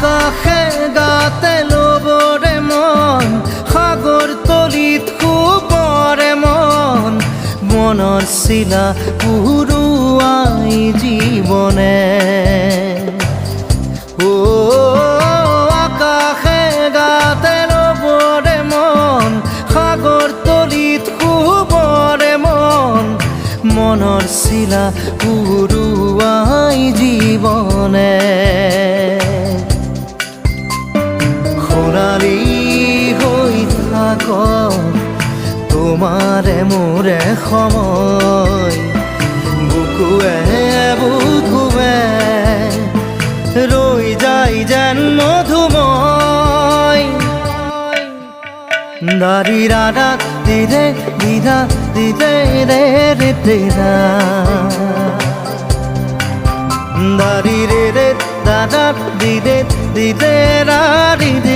আকাশে গাতে ল'বৰে মন সাগৰ তলিত শুবৰে মন মনৰ চিলা উৰুৱাই জীৱনে আকাশে গাতে ল'বৰে মন সাগৰ তলিত শুবৰে মন মনৰ চিলা উৰুৱাই জীৱনে খৰালি হৈ থাক তোমাৰে মোৰে সময় বুকুৱে বুকুৱে ৰৈ যায় যেন মধুময় দাৰি ৰাধা দিদে দিদা দিদে ৰে ৰে দিদা দাৰি ৰে ৰে দাদা দিদে দিদে ৰা দিদে